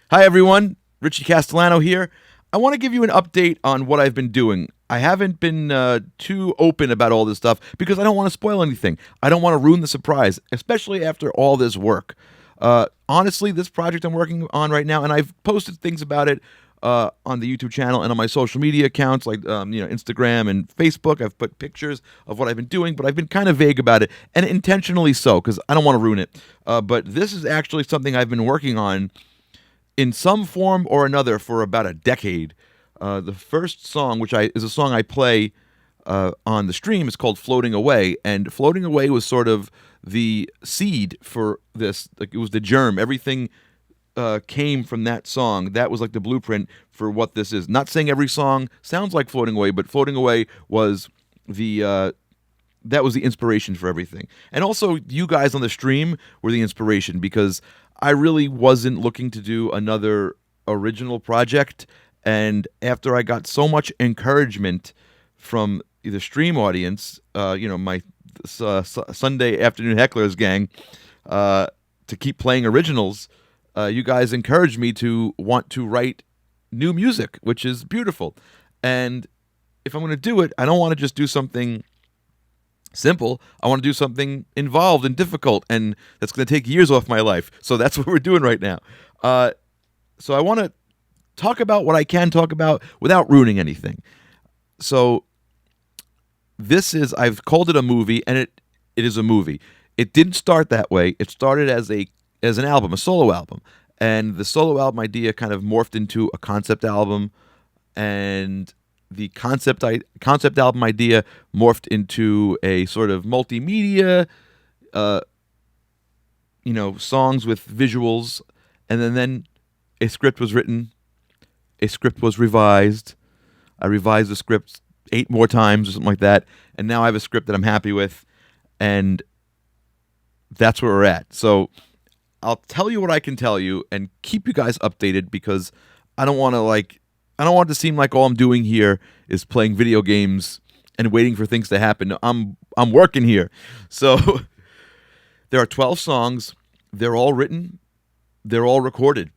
Hi, everyone. Richie Castellano here. I want to give you an update on what I've been doing. I haven't been too open about all this stuff because I don't want to spoil anything. I don't want to ruin the surprise, especially after all this work. Honestly, this project I'm working on right now, and I've posted things about it on the YouTube channel and on my social media accounts like Instagram and Facebook. I've put pictures of what I've been doing, but I've been kind of vague about it, and intentionally so because I don't want to ruin it. But this is actually something I've been working on in some form or another for about a decade. The first song, which is a song I play on the stream, is called "Floating Away," and "Floating Away" was sort of the seed for this. Like, it was the germ. Everything came from that song. That was like the blueprint for what this is. Not saying every song sounds like "Floating Away," but "Floating Away" was the that was the inspiration for everything. And also, you guys on the stream were the inspiration because I really wasn't looking to do another original project. And after I got so much encouragement from the stream audience, my Sunday afternoon hecklers gang, to keep playing originals, you guys encouraged me to want to write new music, which is beautiful. And if I'm going to do it, I don't want to just do something simple. I want to do something involved and difficult, and that's going to take years off my life. So that's what we're doing right now. So I want to talk about what I can talk about without ruining anything. So I've called it a movie, and it is a movie. It didn't start that way. It started as an album, a solo album. And the solo album idea kind of morphed into a concept album, and the concept album idea morphed into a sort of multimedia, songs with visuals, and then a script was written, a script was revised. I revised the script 8 more times or something like that, and now I have a script that I'm happy with, and that's where we're at. So I'll tell you what I can tell you and keep you guys updated because I don't want it to seem like all I'm doing here is playing video games and waiting for things to happen. No, I'm working here. So there are 12 songs. They're all written. They're all recorded.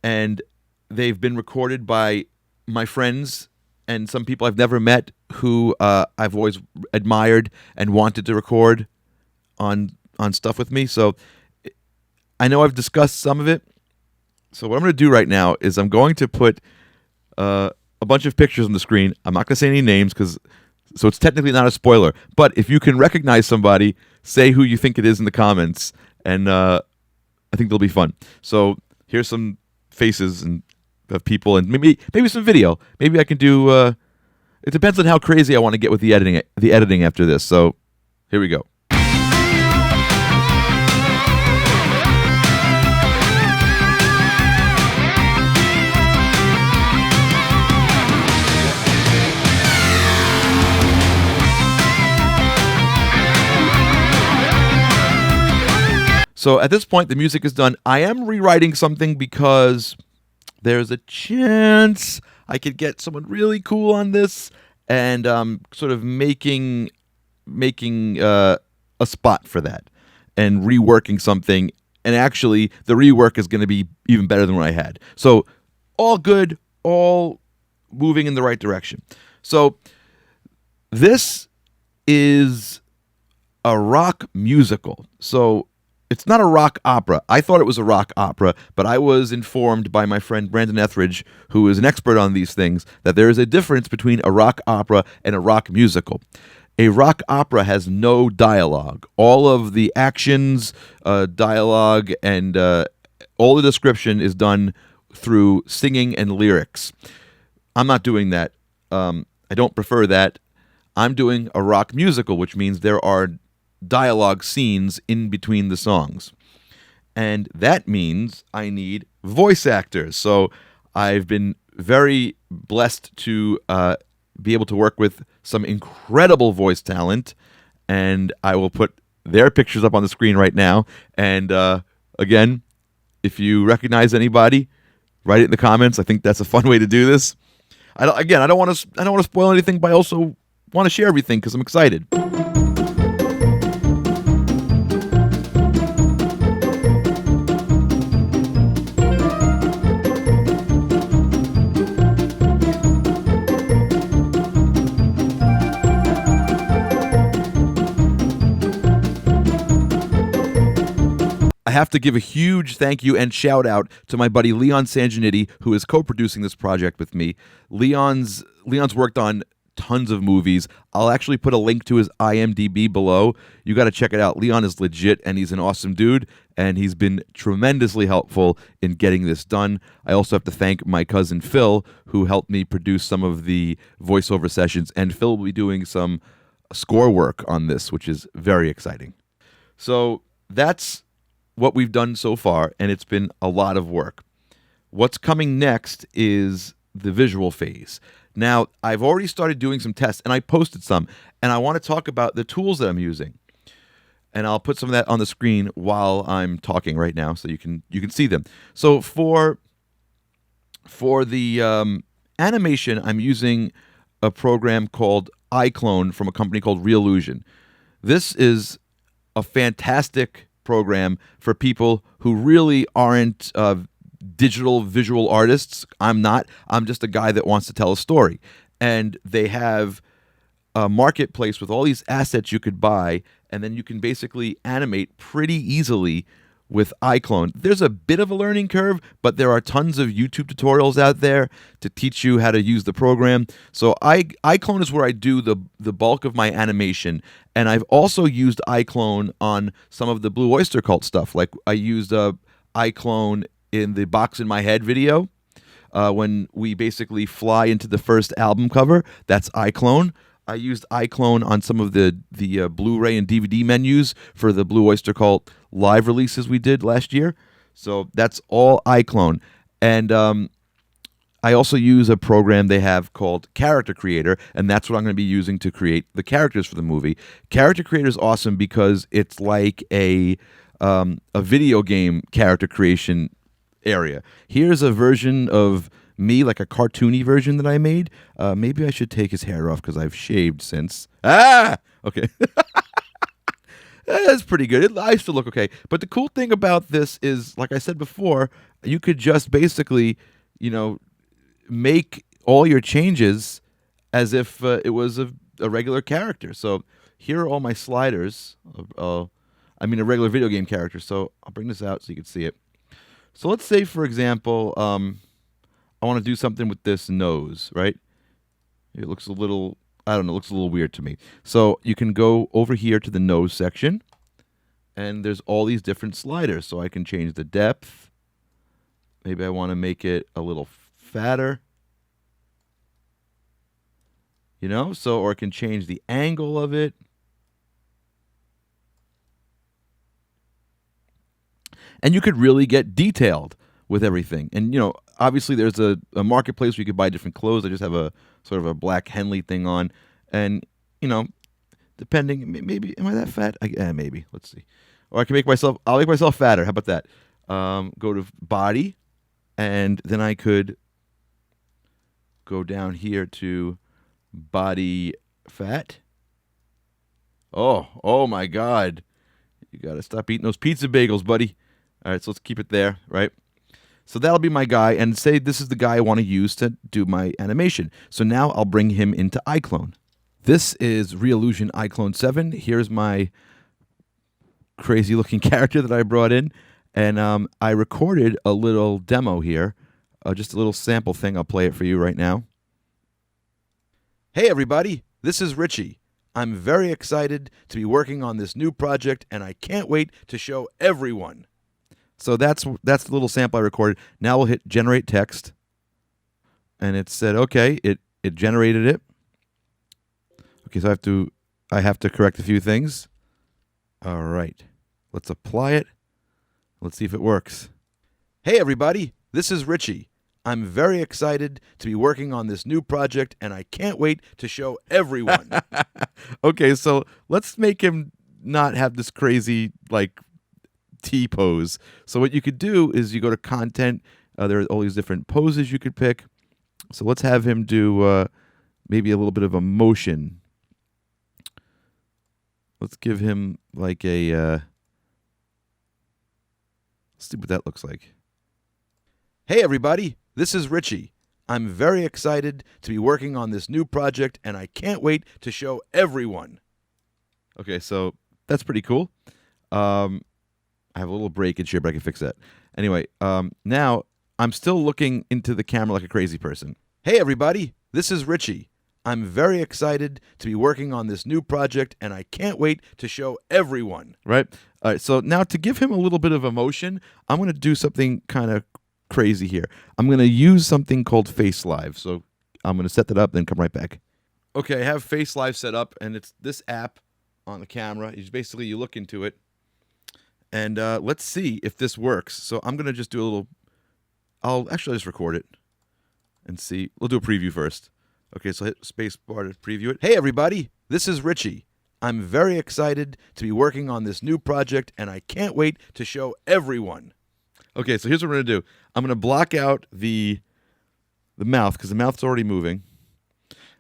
And they've been recorded by my friends and some people I've never met who I've always admired and wanted to record on stuff with me. So I know I've discussed some of it. So what I'm going to do right now is I'm going to put a bunch of pictures on the screen. I'm not going to say any names so it's technically not a spoiler. But if you can recognize somebody, say who you think it is in the comments, and I think they'll be fun. So here's some faces of people, and maybe some video. Maybe I can do. It depends on how crazy I want to get with the editing after this. So here we go. So at this point, the music is done. I am rewriting something because there's a chance I could get someone really cool on this and sort of making a spot for that and reworking something. And actually, the rework is going to be even better than what I had. So all good, all moving in the right direction. So this is a rock musical. So it's not a rock opera. I thought it was a rock opera, but I was informed by my friend Brandi Metaxas, who is an expert on these things, that there is a difference between a rock opera and a rock musical. A rock opera has no dialogue. All of the actions, dialogue, and all the description is done through singing and lyrics. I'm not doing that. I don't prefer that. I'm doing a rock musical, which means there are dialogue scenes in between the songs. And that means I need voice actors. So I've been very blessed to be able to work with some incredible voice talent, and I will put their pictures up on the screen right now. And again, if you recognize anybody, write it in the comments. I think that's a fun way to do this. I don't want to spoil anything, but I also want to share everything because I'm excited. have to give a huge thank you and shout out to my buddy Leon Sanginiti, who is co-producing this project with me. Leon's worked on tons of movies. I'll actually put a link to his IMDb below. You got to check it out. Leon is legit, and he's an awesome dude, and he's been tremendously helpful in getting this done. I also have to thank my cousin Phil, who helped me produce some of the voiceover sessions, and Phil will be doing some score work on this, which is very exciting. So that's what we've done so far, and it's been a lot of work. What's coming next is the visual phase. Now, I've already started doing some tests, and I posted some, and I want to talk about the tools that I'm using. And I'll put some of that on the screen while I'm talking right now, so you can see them. So for the animation, I'm using a program called iClone from a company called Reallusion. This is a fantastic program for people who really aren't digital visual artists. I'm not. I'm just a guy that wants to tell a story. And they have a marketplace with all these assets you could buy, and then you can basically animate pretty easily with iClone. There's a bit of a learning curve, but there are tons of YouTube tutorials out there to teach you how to use the program. So iClone is where I do the bulk of my animation, and I've also used iClone on some of the Blue Oyster Cult stuff. Like I used iClone in the Box in My Head video when we basically fly into the first album cover. That's iClone. I used iClone on some of the Blu-ray and DVD menus for the Blue Oyster Cult live releases we did last year. So that's all iClone. And I also use a program they have called Character Creator, and that's what I'm going to be using to create the characters for the movie. Character Creator is awesome because it's like a video game character creation area. Here's a version of me, like a cartoony version that I made. Maybe I should take his hair off because I've shaved since. Okay. That's pretty good. I still look okay. But the cool thing about this is, like I said before, you could just basically, make all your changes as if it was a regular character. So here are all my sliders. A regular video game character. So I'll bring this out so you can see it. So let's say, for example, I want to do something with this nose, right? It looks a little, it looks a little weird to me. So you can go over here to the nose section, and there's all these different sliders. So I can change the depth. Maybe I want to make it a little fatter. Or I can change the angle of it. And you could really get detailed with everything. And, obviously there's a marketplace where you could buy different clothes. I just have a sort of a black Henley thing on. And, depending, maybe, am I that fat? Maybe. Let's see. Or I'll make myself fatter. How about that? Go to body, and then I could go down here to body fat. Oh my God. You got to stop eating those pizza bagels, buddy. All right, so let's keep it there, right? So that'll be my guy, and say this is the guy I want to use to do my animation. So now I'll bring him into iClone. This is Reallusion iClone 7. Here's my crazy-looking character that I brought in, and I recorded a little demo here, just a little sample thing. I'll play it for you right now. Hey, everybody. This is Richie. I'm very excited to be working on this new project, and I can't wait to show everyone. So that's the little sample I recorded. Now we'll hit generate text, and it said okay. It generated it. Okay, so I have to correct a few things. All right, let's apply it. Let's see if it works. Hey everybody, this is Richie. I'm very excited to be working on this new project, and I can't wait to show everyone. Okay, so let's make him not have this crazy T pose. So what you could do is you go to content. There are all these different poses you could pick. So let's have him do maybe a little bit of a motion. Let's give him let's see what that looks like. Hey everybody, this is Richie. I'm very excited to be working on this new project, and I can't wait to show everyone. Okay, so that's pretty cool. I have a little breakage here, but I can fix that. Anyway, now I'm still looking into the camera like a crazy person. Hey, everybody, this is Richie. I'm very excited to be working on this new project, and I can't wait to show everyone. Right? All right, so now to give him a little bit of emotion, I'm going to do something kind of crazy here. I'm going to use something called Face Live. So I'm going to set that up, then come right back. Okay, I have Face Live set up, and it's this app on the camera. It's basically, you look into it, and let's see if this works. So I'm going to just do a little, I'll just record it and see. We'll do a preview first. Okay, so hit space bar to preview it. Hey, everybody, this is Richie. I'm very excited to be working on this new project, and I can't wait to show everyone. Okay, so here's what we're going to do. I'm going to block out the mouth, because the mouth's already moving.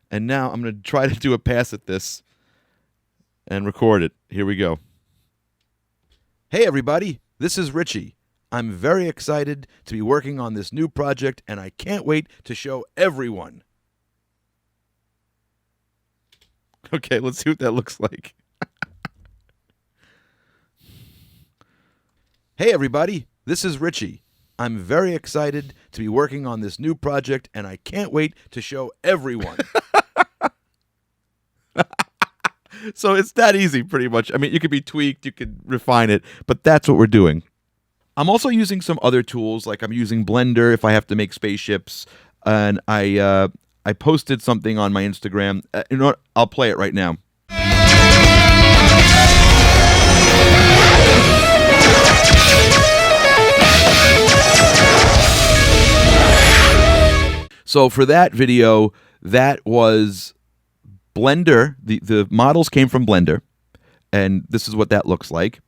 And now I'm going to try to do a pass at this and record it. Here we go. Hey, everybody, this is Richie. I'm very excited to be working on this new project, and I can't wait to show everyone. Okay, let's see what that looks like. Hey, everybody, this is Richie. I'm very excited to be working on this new project, and I can't wait to show everyone. So it's that easy, pretty much. I mean, you could be tweaked, you could refine it, but that's what we're doing. I'm also using some other tools, like I'm using Blender if I have to make spaceships, and I posted something on my Instagram. You know what? I'll play it right now. So for that video, that was Blender. The models came from Blender, and this is what that looks like.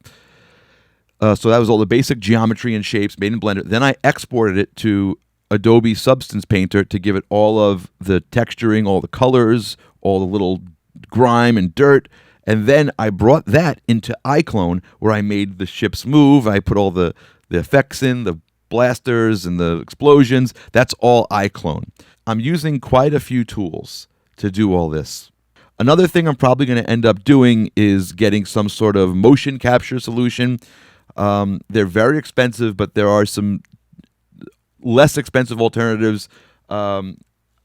So that was all the basic geometry and shapes made in Blender. Then I exported it to Adobe Substance Painter to give it all of the texturing, all the colors, all the little grime and dirt. And then I brought that into iClone, where I made the ships move. I put all the effects in, the blasters and the explosions. That's all iClone. I'm using quite a few tools to do all this. Another thing I'm probably going to end up doing is getting some sort of motion capture solution. They're very expensive, but there are some less expensive alternatives. I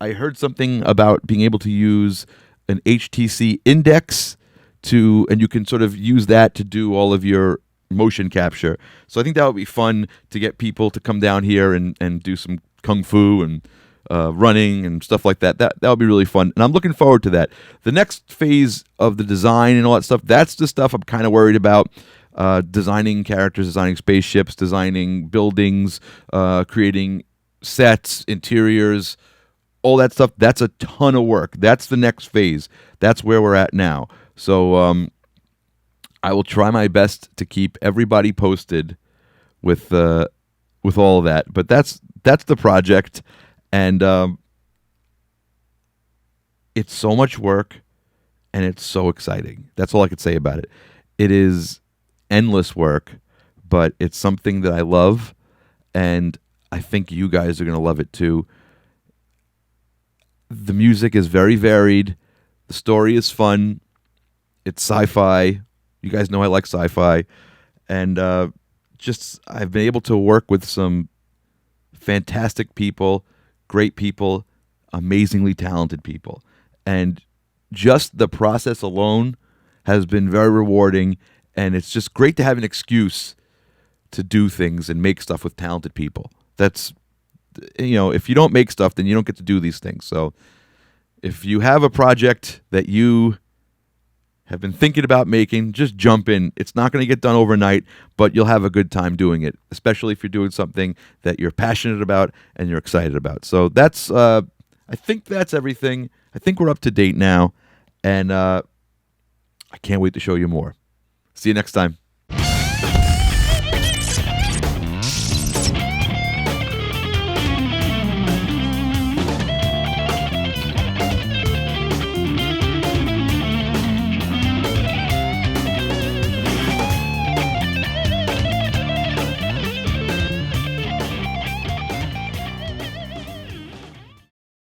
heard something about being able to use an HTC index and you can sort of use that to do all of your motion capture. So I think that would be fun to get people to come down here and do some kung fu and running and stuff like that. That would be really fun, and I'm looking forward to that. The next phase of the design and all that stuff, that's the stuff I'm kind of worried about. Designing characters, designing spaceships, designing buildings, creating sets, interiors, all that stuff. That's a ton of work. That's the next phase. That's where we're at now. So I will try my best to keep everybody posted with all of that. But that's the project, and it's so much work, and it's so exciting. That's all I could say about it. It is endless work, but it's something that I love, and I think you guys are going to love it too. The music is very varied. The story is fun. It's sci-fi. You guys know I like sci-fi. And I've been able to work with some fantastic people, great people, amazingly talented people. And just the process alone has been very rewarding. And it's just great to have an excuse to do things and make stuff with talented people. That's, if you don't make stuff, then you don't get to do these things. So if you have a project that you have been thinking about making, just jump in. It's not going to get done overnight, but you'll have a good time doing it, especially if you're doing something that you're passionate about and you're excited about. So that's, I think that's everything. I think we're up to date now, and I can't wait to show you more. See you next time.